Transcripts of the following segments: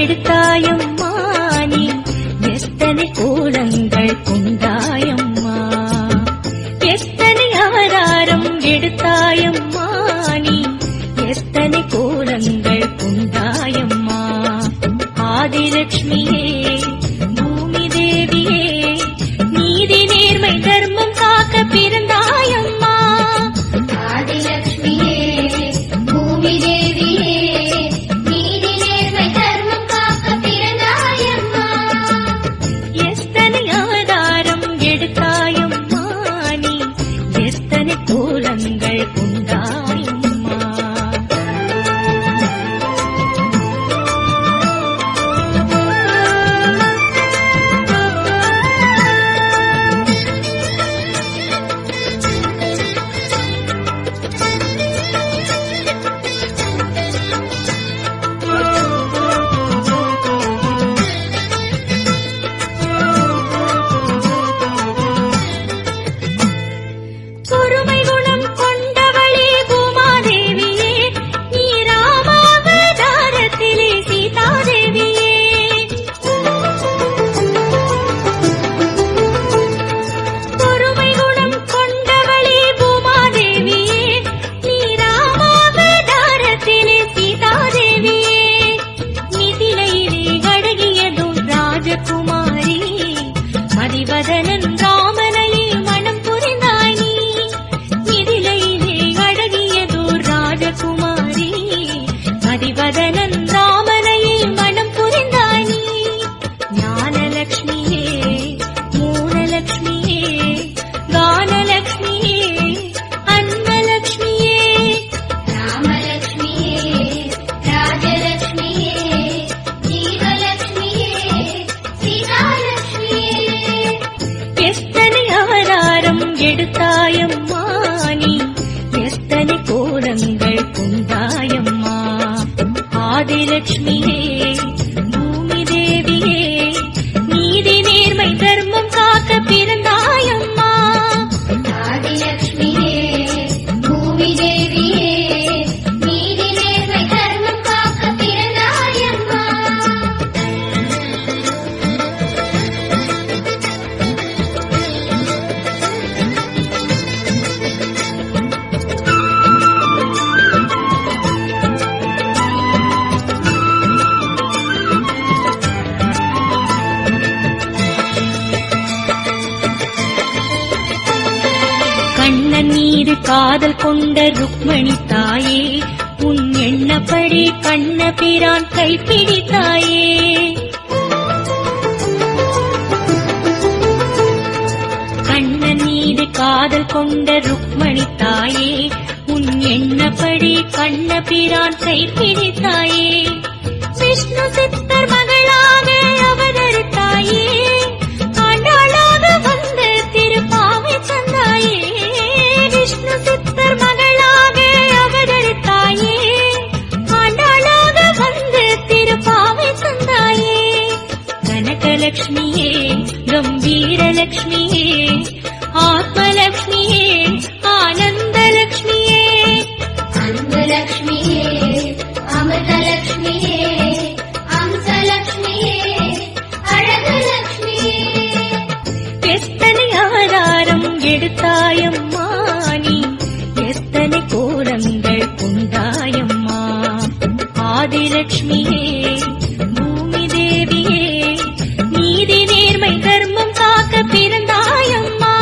எடுத்தாயம்மா நீ எத்தனை கோலங்கள் கொண்டாயம்மா, எத்தனை அவதாரம் எடுத்தாயம்மா நீ எத்தனை கோலங்கள் கொண்டாயம்மா. ஆதிலட்சுமியே பூமி தேவியே நீதி நேர்மை தர்மம் காக்க பிறந்தாயம்மா. ஆதிலட்சுமியே பூமி தேவியே எடுத்தாயம்மா நீ எத்தனை கோலங்கள் கொண்டாயம்மா. ஆதிலட்சுமியே பூமி தேவியே நீதி நேர்மை தர்மம் காக்க பிறந்தாயம்மா. ஆதிலட்சுமியே பூமி தேவியே நீதி நேர்மை தர்மம் காக்க பிறந்தாயம்மா. கண்ணன் மீது காதல் கொண்ட ருக்மணி தாயே உன் எண்ணப்படி கண்ணபிரான் கைப்பிடித்தாயே. கண்ணன் மீது காதல் கொண்ட ருக்மணி தாயே உன் எண்ணப்படி கண்ணபிரான் கைப்பிடித்தாயே. விஷ்ணு சித்தர் மகளாக அவதரித்தாயே, ஆண்டாளாக வந்து திருப்பாவை தந்தாயே. விஷ்ணு சித்தர் மகளாக அவதரித்தாயே, ஆண்டாளாக வந்து திருப்பாவை தந்தாயே. கனகலட்சுமியே கம்பீரலட்சுமியே ஆத்மலட்சுமியே ஆனந்தலட்சுமியே. அன்பலட்சுமியே அமிர்தலட்சுமியே அம்சலட்சுமியே அழகலட்சுமியே. எத்தனை அவதாரம் எடுத்தாயம்மா நீ எத்தனை கோலங்கள் கொண்டாயம்மா. ஆதிலட்சுமியே பூமி தேவியே நீதி நேர்மை தர்மம் காக்க பிறந்தாயம்மா.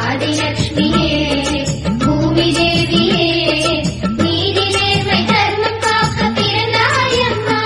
ஆதிலட்சுமியே பூமி தேவியே நீதி நேர்மை தர்மம் காக்க பிறந்தாயம்மா.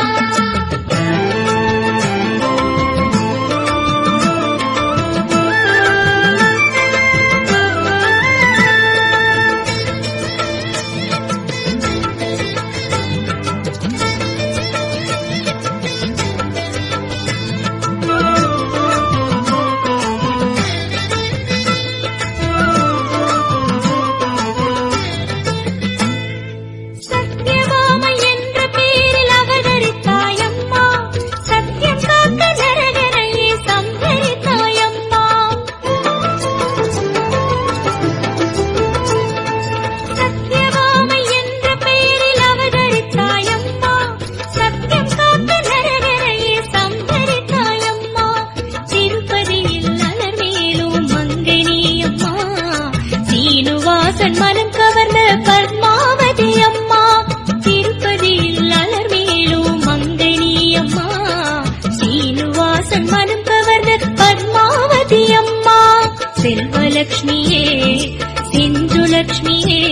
செல்வலட்சுமியே செஞ்சுலட்சுமியே